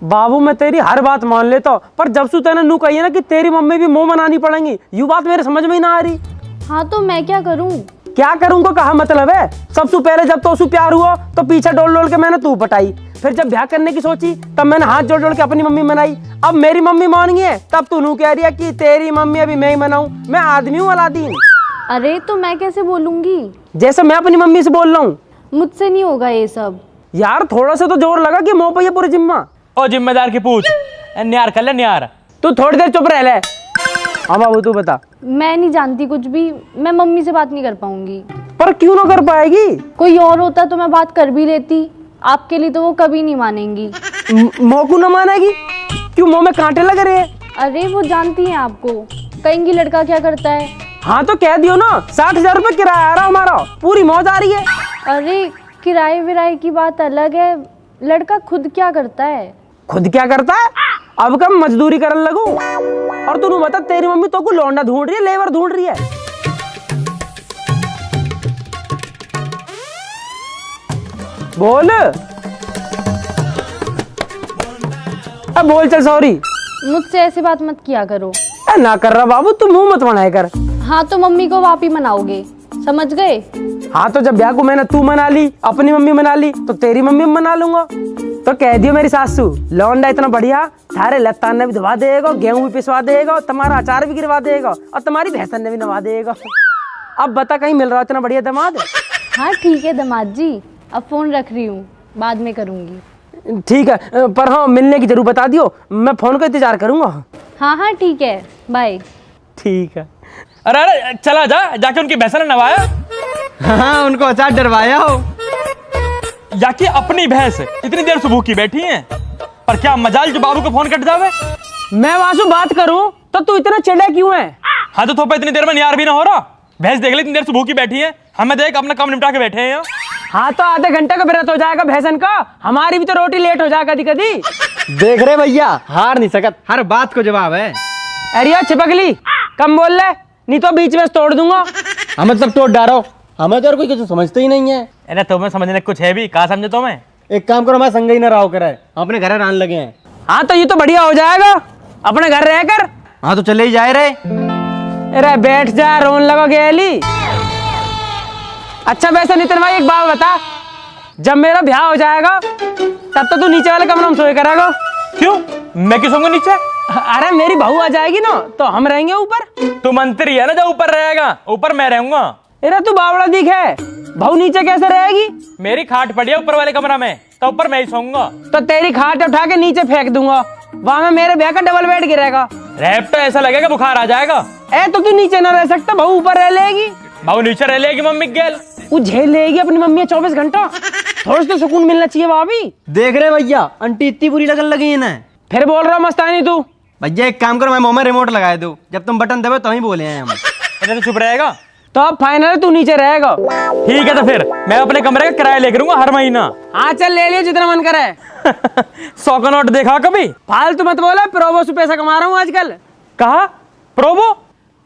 बाबू मैं तेरी हर बात मान लेता हूँ, पर जब से तूने नू कही है ना कि तेरी मम्मी भी मुंह मनानी पड़ेंगी, यू बात मेरे समझ में ही ना आ रही। हाँ तो मैं क्या करूँ? क्या करूँगा कहा मतलब है? सबसे पहले जब तो उससे प्यार हुआ तो पीछे डोल डोल के मैंने तू पटाई, फिर जब ब्याह करने की सोची तब मैंने हाथ जोड़ जोड़ के अपनी मम्मी मनाई। अब मेरी मम्मी मान गई है तब तू नू कह रही है कि तेरी मम्मी अभी मैं ही मनाऊं। मैं आदमी हूँ अलादीन। अरे तो मैं कैसे बोलूंगी? जैसे मैं अपनी मम्मी से बोल रहा हूँ। मुझसे नहीं होगा ये सब। यार थोड़ा सा तो जोर लगा कि मुंह पे ये पूरी जिम्मा। ओ जिम्मेदार की पूछ न्यार कर ले न्यार। तू थोड़ी देर चुप रह ले। हाँ बाबू तू बता। मैं नहीं जानती कुछ भी, मैं मम्मी से बात नहीं कर पाऊंगी। पर क्यों ना कर पाएगी? कोई और होता तो मैं बात कर भी लेती, आपके लिए तो वो कभी नहीं मानेंगी। मोकू न मानेगी? क्यों मुंह में कांटे लग रहे हैं? अरे वो जानती हैं आपको, कहेंगी लड़का क्या करता है। हाँ तो कह दियो ना, 60,000 रुपये किराया आ रहा हमारा, पूरी मौज आ रही है। अरे किराए विराए की बात अलग है, लड़का खुद क्या करता है। खुद क्या करता है? अब कब मजदूरी करने लगू। और तू बता तेरी मम्मी तो को लौंडा ढूंढ रही है, लेबर ढूंढ रही है? बोल। अब बोल चल। सॉरी। मुझसे ऐसी बात मत किया करो। ना कर रहा बाबू, तू मुंह मत बनाया कर। हाँ तो मम्मी को आप ही मनाओगे, समझ गए? हाँ तो जब ब्याह को मैंने तू मना ली, अपनी मम्मी मना ली, तो तेरी मम्मी मना लूंगा। तो कह दियो मेरी सासू, लौंडा इतना बढ़िया, थारे लत्तान ने भी धवा देगा, गेहूं भी पिसवा देगा, तुम्हारा अचार भी गिरवा देगा और तुम्हारी भैंसन ने भी नवा देगा। अब बता कहीं मिल रहा इतना बढ़िया दामाद? हाँ ठीक है दामाद जी, अब फोन रख रही हूँ, बाद में करूँगी। ठीक है, पर हाँ मिलने की जरूर बता दियो, मैं फोन का इंतजार करूंगा। हाँ हाँ ठीक है, बाय। ठीक है। अरे अरे चला जा, जाके उनकी भैंसा ने नवाया। हाँ उनको अचार डरवाया हो। जाके अपनी भैंस इतनी देर से भूखी बैठी है, पर क्या मजाल जो बाबू का फोन कट जावे। मैं वासु बात करूं तो तू इतना चिढ़ा क्यों है? हाँ तो थोपा इतनी देर में न्यार भी ना हो रहा। भैंस देख ले इतनी देर से भूखी बैठी है, हमें देख अपना काम निपटा के बैठे हैं यहाँ। हाँ तो आधे घंटे का व्रत हो जाएगा भैंसन का, हमारी भी तो रोटी लेट हो जाएगा कभी कभी। देख रहे भैया, हार नहीं सकत, हर बात को जवाब है। अरे छिपकली कम बोल ले, नहीं तो बीच में तोड़ दूंगा। हमें सब तोड़ डालो, हमें तो और कोई कुछ समझते ही नहीं है। अरे तुम्हें समझने कुछ है भी, कहा समझे तुम्हें? एक काम करो, हमारे संग ही ना रहो करे, हम अपने घर रहने लगे हैं। हाँ तो ये तो बढ़िया हो जाएगा, अपने घर रह कर। हाँ तो चले ही जाए रहे। अरे बैठ जा, रोन लगा गेली। अच्छा वैसे नितिन भाई एक बात बता, जब मेरा ब्याह हो जाएगा तब तो तू नीचे वाले कमरे में सोए करेगा। क्यों, मैं क्यों सोऊंगा नीचे? अरे मेरी बहू आ जाएगी ना तो हम रहेंगे ऊपर। तू मंत्री है ना जो ऊपर रहेगा, ऊपर मैं रहूंगा। अरे तू बावड़ा दिख है, बहू नीचे कैसे रहेगी? मेरी खाट पड़ी है ऊपर वाले कमरा में, तो ऊपर मैं ही सोऊंगा। तो तेरी खाट उठा के नीचे फेंक दूंगा, वहां में मेरे ब्याह का डबल बेड गिरेगा। रैप तो ऐसा लगेगा बुखार आ जाएगा। ए तो तू नीचे ना रह सकता, बहू ऊपर रह लेगी। बहू नीचे रह लेगी, मम्मी गेल वो झेल लेगी अपनी मम्मी 24 घंटा। थोड़ा सा सुकून मिलना चाहिए भाभी। देख रहे भैया, आंटी इतनी बुरी लगन लगी है ना। फिर बोल रहा मस्तानी तू। भैया एक काम करो, मैं मुंह में रिमोट लगा दो, जब तुम बटन दबे तो ही बोले हैं हम। अरे तो चुप रहेगा। तो अब फाइनल तू नीचे रहेगा। ठीक है तो फिर मैं अपने कमरे का किराया लेकर लूंगा हर महीना। हाँ चल ले लियो जितना मन करे। 100 का नोट देखा कभी? फालतू मत बोला, प्रोबो से पैसा कमा रहा हूँ आजकल। कहा प्रोबो?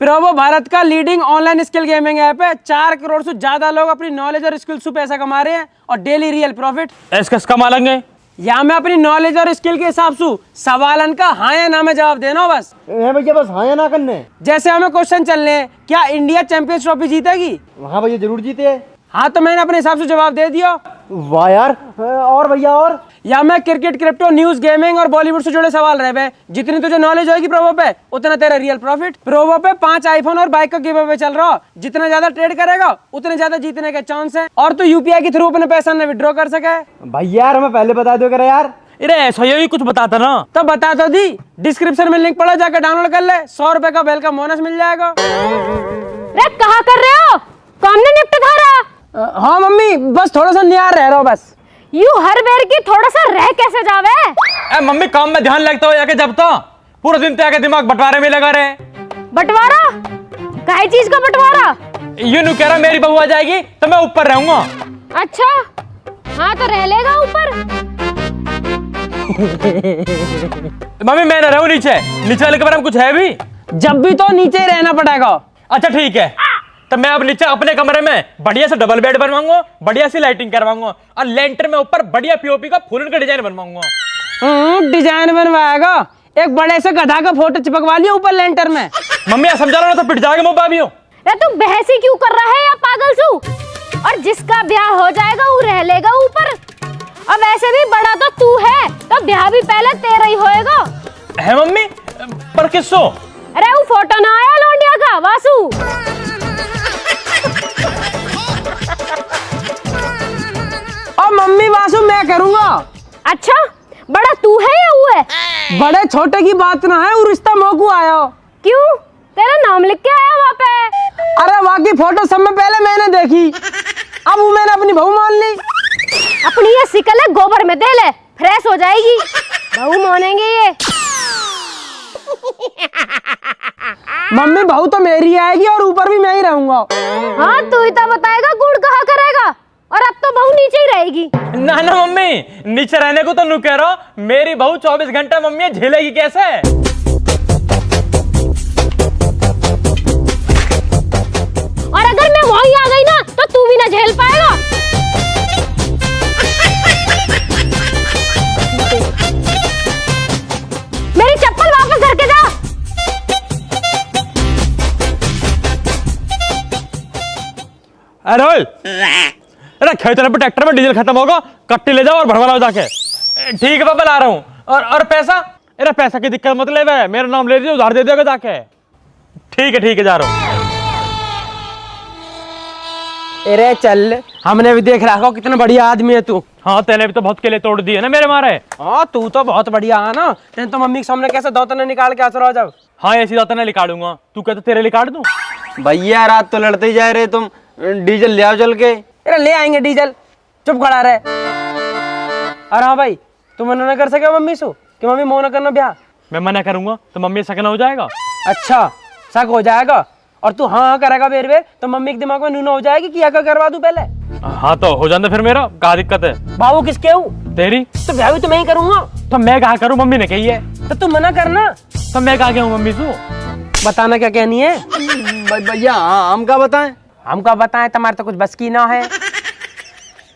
प्रोबो भारत का leading online skill gaming app है। 4 करोड़ से ज्यादा लोग अपनी नॉलेज और स्किल से पैसा कमा रहे हैं और डेली रियल प्रॉफिट। इसका कमा लेंगे। यहाँ मैं अपनी नॉलेज और स्किल के हिसाब से सवालन का हाँ या ना में जवाब देना बस। भैया बस हाँ या ना करने। जैसे हमें क्वेश्चन चलने हैं, क्या इंडिया चैंपियंस ट्रॉफी जीतेगी? हाँ भैया जरूर जीते। हाँ तो मैंने अपने हिसाब से जवाब दे दिया। वाह यार, और भैया और? या मैं क्रिकेट, क्रिप्टो, न्यूज, गेमिंग और बॉलीवुड से जुड़े सवाल रहे। जितनी तुझे नॉलेज होगी प्रोबो पे उतना तेरा रियल प्रॉफिट। प्रोबो पे 5 आईफोन और बाइक का गिव अवे चल रहा। जितना ज्यादा ट्रेड करेगा उतने ज्यादा जीतने के चांस है। और तू यूपीआई के थ्रू अपने पैसा न विड्रॉ कर सके। भैया यार हमें पहले बता दो करे यार। अरे ऐसा ही कुछ बताता ना। तो बता तो दी, डिस्क्रिप्शन में लिंक पड़ा, जाकर डाउनलोड कर ले। 100 रुपए का वेलकम बोनस मिल जाएगा। रे कहाँ कर रहे हो? कौन ने निपट धारा? हाँ मम्मी, बस थोड़ा सा नियार रह रहा हूँ बस। यू हर बेर की थोड़ा सा रह कैसे जावे? ए मम्मी काम में ध्यान लगता हो जाके, जब तो पूरा दिन त्यागे दिमाग बंटवारे में लगा रहे। बंटवारा? काहे चीज का बंटवारा? ये नु कह रहा मेरी बहू आ जाएगी तो मैं ऊपर रहूंगा। अच्छा हाँ तो रह लेगा ऊपर। मम्मी मैं ना रहूं नीचे, नीचे वाले कमरे में कुछ है भी? जब भी तो नीचे ही रहना पड़ेगा। अच्छा ठीक है, तो मैं अब नीचे अपने कमरे में बढ़िया से डबल बेड बनवाऊंगा, बढ़िया सी लाइटिंग करवाऊंगा और लेंटर में ऊपर बढ़िया पीओपी का फूलन का डिजाइन बनवाऊंगा। डिजाइन बनवाएगा। एक बड़े से गधा का फोटो चिपकवा लिया ऊपर लेंटर में। मम्मी यार समझा लो ना तो पिट जाएगा मुंह भाभी हो। अरे तू बहसी क्यों कर रहा है या पागल सू? और जिसका ब्याह हो जाएगा वो रह लेगा ऊपर। और वैसे भी बड़ा तो तू है, तो ब्याह भी पहले तेरा ही होएगा। है मम्मी, पर किसो? अरे वो फोटो ना आया लौंडिया का वासु। और मम्मी वासु मैं करूंगा। अच्छा, बड़ा तू है या वो है? बड़े छोटे की बात ना है, वो रिश्ता मोकू आया। क्यों? तेरा नाम लिख के आया वहाँ पे। अरे वहाँ की फोटो सब में पहले मैंने देखी, अब वो मैंने अपनी बहू मान ली। अपनी ये सिकल है गोबर में दे ले, फ्रेश हो जाएगी। बहू मानेंगे ये। मम्मी बहू तो मेरी आएगी और ऊपर भी मैं ही रहूंगा। हाँ तू ही तो बताएगा गुड़ कहाँ करेगा। और अब तो बहू नीचे ही रहेगी। ना ना मम्मी, नीचे रहने को तो नू कह रहा हूं। मेरी बहू 24 घंटे मम्मी झेलेगी कैसे? और अगर मैं वहीं आ गई ना तो तू भी ना झेल पाएगा। मेरी चप्पल वापस करके जा। अरे खेत पे ट्रैक्टर में डीजल खत्म होगा, कट्टी ले जाओ और भरवा लाओ जाके। ठीक है पापा ला रहा हूँ। और पैसा? अरे पैसा की दिक्कत मत ले, मेरा नाम ले दीजिए, उधार दे देगा जाके। ठीक है जा रहा हूँ। अरे चल, हमने भी देख रखा कितना बढ़िया आदमी है तू। हाँ तेने भी तो बहुत केले तोड़ दिए ना मेरे मारे। हाँ तू तो बहुत बढ़िया है ना। तेने तो मम्मी के सामने कैसे दांतने निकाल के हंस रहा जब। हाँ ऐसी दांत नहीं निकालूंगा। तू कहता तेरे लिए काट दूं? भैया रात तो लड़ते ही जा रहे तुम, डीजल ले आओ चल के। अरे ले आएंगे डीजल, चुप खड़ा रहे। अरे हाँ भाई, तुम मना न कर सके मम्मी से कि मम्मी मोह न करना ब्याह। मैं मना करूंगा तो मम्मी सकना हो जाएगा। अच्छा शक हो जाएगा, और तू हाँ करेगा बेर बेर तो मम्मी के दिमाग में नूना हो जाएगी कि क्या करवा दूं पहले। हाँ तो हो जाता फिर, मेरा क्या दिक्कत है? बाबू किसके हूँ? तेरी। तो ब्याह भी तो मैं ही करूंगा। तो मैं कहा करूं, मम्मी ने कही है। तो तू मना करना। तो मैं कहा गया हूँ मम्मी से? बताना क्या कहनी है। भैया हम क्या बताएं? हमका बताएं, तुम्हारे तो कुछ बस की ना है।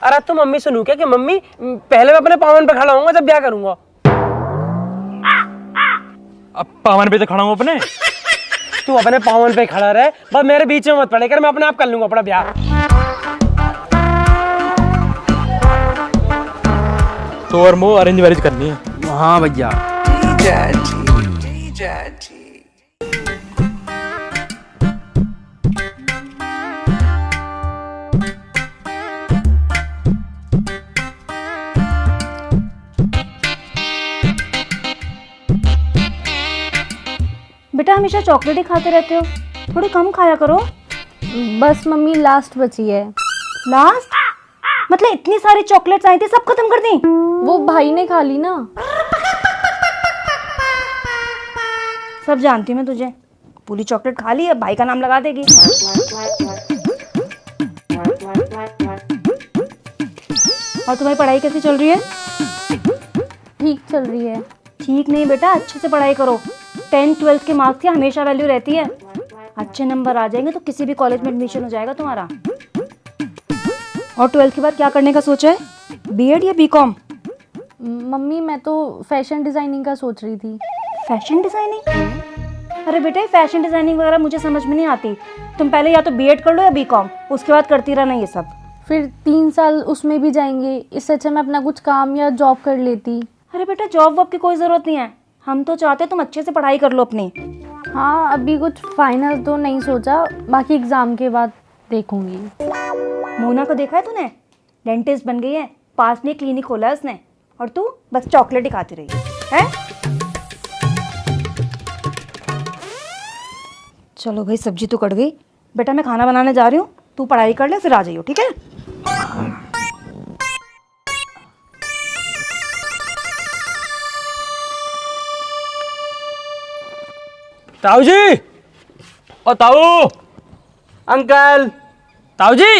अरे तू मम्मी सुनू क्या कि मम्मी पहले मैं अपने पावन पे खड़ा होऊंगा जब ब्याह करूंगा। अब पावन पे तो खड़ा हूँ अपने। तू अपने पावन पे खड़ा रहे, बस मेरे बीच में मत पड़े कर, मैं अपने आप कर लूंगा अपना ब्याह। तो और मो अरेंज मैरिज करनी है। हाँ भैया। बेटा हमेशा चॉकलेट ही खाते रहते हो, थोड़ी कम खाया करो। बस मम्मी लास्ट बची है। लास्ट मतलब इतनी सारी चॉकलेट्स आई थी, सब खत्म कर दी? वो भाई ने खा ली ना। सब जानती हूँ मैं तुझे, पूरी चॉकलेट खा ली, अब भाई का नाम लगा देगी। और तुम्हारी पढ़ाई कैसी चल रही है? ठीक चल रही है। ठीक नहीं बेटा, अच्छे से पढ़ाई करो। 10th 12th के मार्क्स की हमेशा वैल्यू रहती है। अच्छे नंबर आ जाएंगे तो किसी भी कॉलेज में एडमिशन हो जाएगा तुम्हारा। और 12th के बाद क्या करने का सोचा है? बीएड या बीकॉम? मम्मी मैं तो फैशन डिजाइनिंग का सोच रही थी। Fashion designing? अरे बेटे फैशन डिजाइनिंग वगैरह मुझे समझ में नहीं आती। तुम पहले या तो बीएड कर लो या बीकॉम, उसके बाद करती रहना ये सब। फिर 3 साल उसमें भी जाएंगे, इससे अच्छा मैं अपना कुछ काम या जॉब कर लेती। अरे बेटा जॉब वॉब की कोई ज़रूरत नहीं है, हम तो चाहते तुम अच्छे से पढ़ाई कर लो अपनी। हाँ अभी कुछ फाइनल तो नहीं सोचा, बाकी एग्ज़ाम के बाद देखूंगी। मोना को देखा है तूने? डेंटिस्ट बन गई है, पास में क्लिनिक खोला है उसने, और तू बस चॉकलेट ही खाती रही है। चलो भाई सब्जी तो कट गई। बेटा मैं खाना बनाने जा रही हूँ, तू पढ़ाई कर ले फिर आ जाइयो, ठीक है? ताऊ जी, ओ ताऊ, अंकल। ताऊ जी,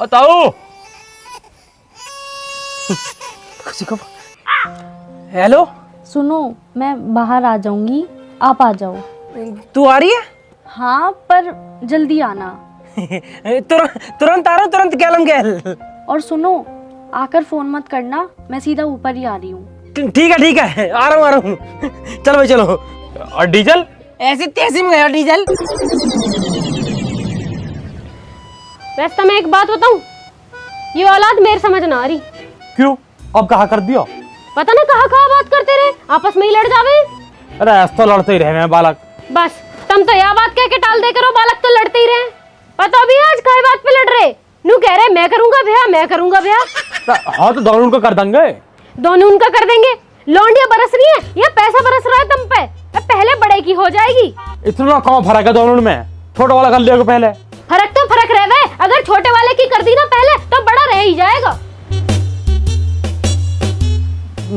ओ ताऊ। हेलो, सुनो मैं बाहर आ जाऊंगी, आप आ जाओ। तू आ रही है? हाँ पर जल्दी आना। तुरंत आ रहा हूँ, तुरंत गैलम गैल। और सुनो आकर फ़ोन मत करना, मैं सीधा ऊपर ही आ रही हूँ। ठीक है, आ रहा हूँ। चलो भाई चलो। और डीजल? ऐसे तेजी में गया डीजल। वैसे मैं एक बात बताऊं, ये औलाद मेरे समझ ना आ रही। क्यों? अब कहा कर दिया? पता ना कहाँ बात करते रहे, आपस में ही लड़ जावे। अरे ऐसा तो लड़ते ही रहे हैं बालक। बस तुम तो यह बात कह के टाल दे करो, बालक तो लड़ते ही रहे। पता भी आज काय बात पे लड़ रहे, नू कह रहे मैं करूंगा ब्याह, मैं करूंगा ब्याह। हाँ तो दोनों उनको कर देंगे। दोनों उनका कर देंगे। लौंडिया बरस रही है या पैसा बरस रहा है तुम पे? पहले बड़े की हो जाएगी। इतना कौन फर्क है दोनों में? छोटा वाला कर लिया पहले। फर्क तो फर्क रहे, अगर छोटे वाले की कर दी ना पहले तो बड़ा रह ही जाएगा।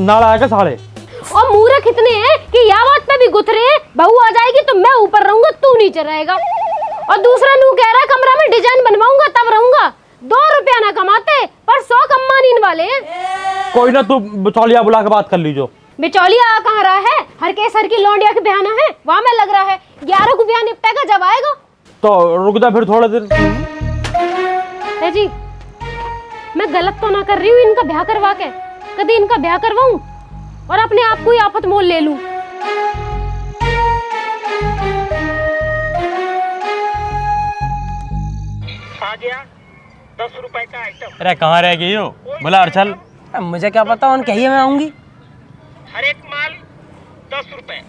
नाला आएगा साले। और मूर्ख इतने हैं कि या बात पे भी गुथरे हैं, बहू आ जाएगी तो मैं ऊपर रहूंगा, तू नीचे रहेगा। और दूसरा नू कह रहा कमरा में डिजाइन बनवाऊंगा तब रहूंगा। 2 रुपया ना कमाते पर 100 कमा नीन वाले हैं। कोई ना, तू बिचौलिया बुला के बात कर लीजो। बिचौलिया कहाँ रहा है? हर के सर की लौंडिया के बयाना है, वहां में लग रहा है 11 को बयान निपटेगा जब आएगा। तो रुक जा फिर थोड़ा देर। जी मैं गलत तो ना कर रही हूँ इनका ब्याह करवा के? कभी इनका ब्याह करवाऊं और अपने आप को ही आफत मोल ले लूं। आ गया 10 रुपए का आइटम। अरे कहाँ रह गई हो? बोला चल। मुझे क्या पता, उन कहिए मैं आऊंगी। हर एक माल 10 रुपए।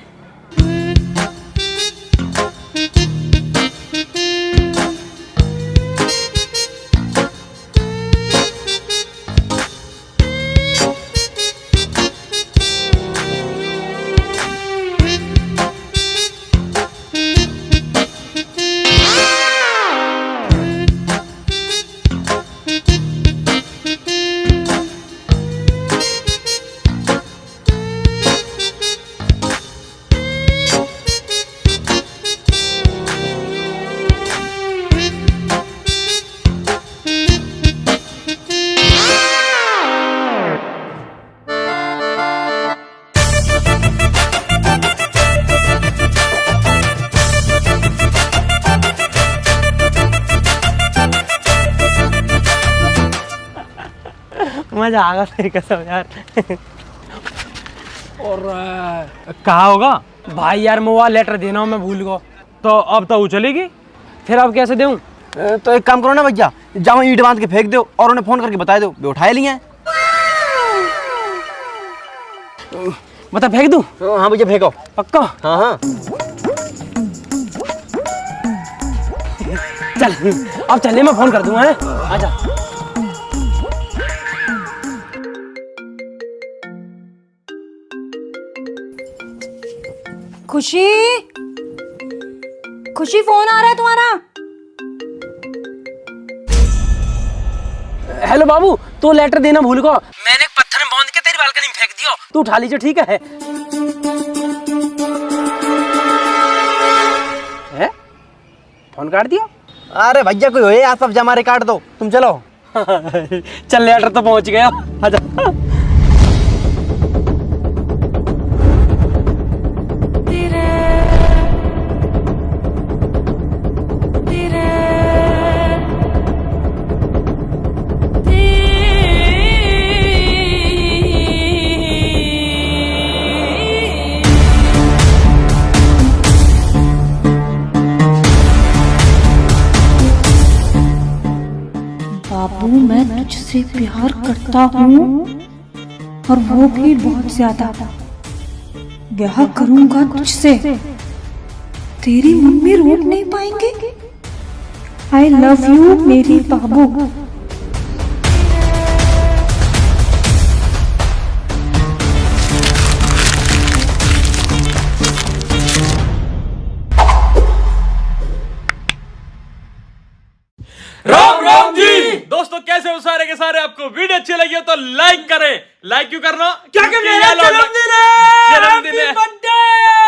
मजा आ गया तेरी कसम यार। और कहा होगा? भाई यार मोबाइल लेटर देना हो, मैं भूल गया। तो अब तो वो चलेगी। फिर अब कैसे दूं? तो एक काम करो ना भैया, जाओ ईंट बांध के फेंक दो और उन्हें फोन करके बता दो, वे उठाए लिए हैं। बता फेंक दूं? हाँ भैया फेंको। पक्का? हाँ हाँ। चल अब चलिए, मैं फोन कर दूंगा। आजा। खुशी, खुशी फोन आ रहा है तुम्हारा। हेलो बाबू, तू लेटर देना भूल गया। मैंने एक पत्थर में बांध के तेरी बालकनी में फेंक दिया, तू उठा लीजिए ठीक है? फोन काट दिया? अरे भैया कोई होए आस पास जमा काट दो, तुम चलो। चल लेटर तो पहुंच गया। आजा। बाबू मैं तुझसे प्यार करता हूँ और वो भी बहुत ज्यादा। ब्याह करूंगा तुझसे, तेरी मम्मी रोक नहीं पाएंगे। आई लव यू मेरी बाबू। राम राम जी। दोस्तों कैसे हो सारे के सारे? आपको वीडियो अच्छी लगी हो तो लाइक करें। लाइक क्यों करना? क्या जन्मदिन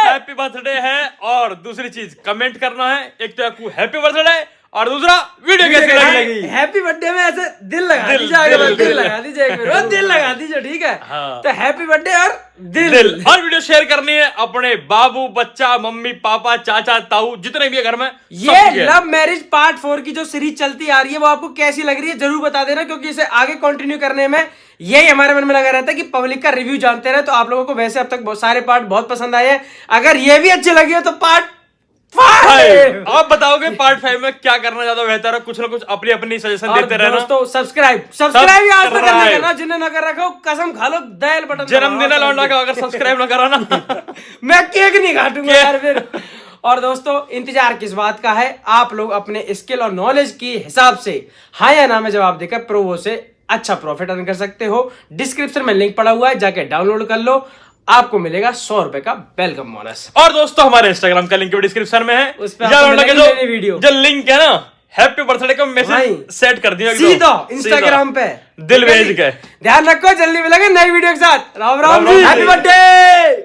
हैप्पी बर्थडे है। और दूसरी चीज कमेंट करना है, एक तो आपको हैप्पी बर्थडे और दूसरा वीडियो कैसी लगी। हैप्पी बर्थडे में ऐसे दिल लगा दीजिए, अगर दिल लगा दीजिए एक बार, दिल लगा दीजिए, ठीक है। तो हैप्पी बर्थडे और दिल और वीडियो शेयर करनी है अपने बाबू, बच्चा, मम्मी, पापा, चाचा, ताऊ, जितने भी है घर में। ये लव मैरिज पार्ट 4 की जो सीरीज चलती आ रही है वो आपको कैसी लग रही है जरूर बता देना, क्योंकि इसे आगे कंटिन्यू करने में यही हमारे मन में लगा रहता है कि पब्लिक का रिव्यू जानते रहे। तो आप लोगों को वैसे अब तक बहुत सारे पार्ट बहुत पसंद आए हैं, अगर ये भी अच्छे लगे हो तो पार्ट 5 आप बताओगे पार्ट 5 में क्या करना ज्यादा बेहतर है, कुछ ना कुछ अपनी अपनी सजेशन देते रहना। दोस्तों सब्सक्राइब आज तक करना, जिन्हें ना कर रखो कसम खा लो, दायल बटन जन्मदिन है लौंडा का, अगर सब्सक्राइब ना करो ना मैं केक नहीं काटूंगा यार फिर। और दोस्तों इंतजार किस बात का है, आप लोग अपने स्किल और नॉलेज के हिसाब से हाँ या ना में जवाब देकर प्रोवो से अच्छा प्रॉफिट अर्न कर सकते हो। डिस्क्रिप्शन में लिंक पड़ा हुआ है, जाके डाउनलोड कर लो, आपको मिलेगा 100 रुपए का वेलकम बोनस। और दोस्तों हमारे इंस्टाग्राम का लिंक भी डिस्क्रिप्शन में है, उस पे आपको मिलेगी वीडियो। जो लिंक है ना, हैप्पी बर्थडे का मैसेज सेट कर दिया सीधा इंस्टाग्राम पे दिल भेज के। ध्यान रखो, जल्दी मिलेंगे नई वीडियो के साथ। Ram Ram ji, happy birthday.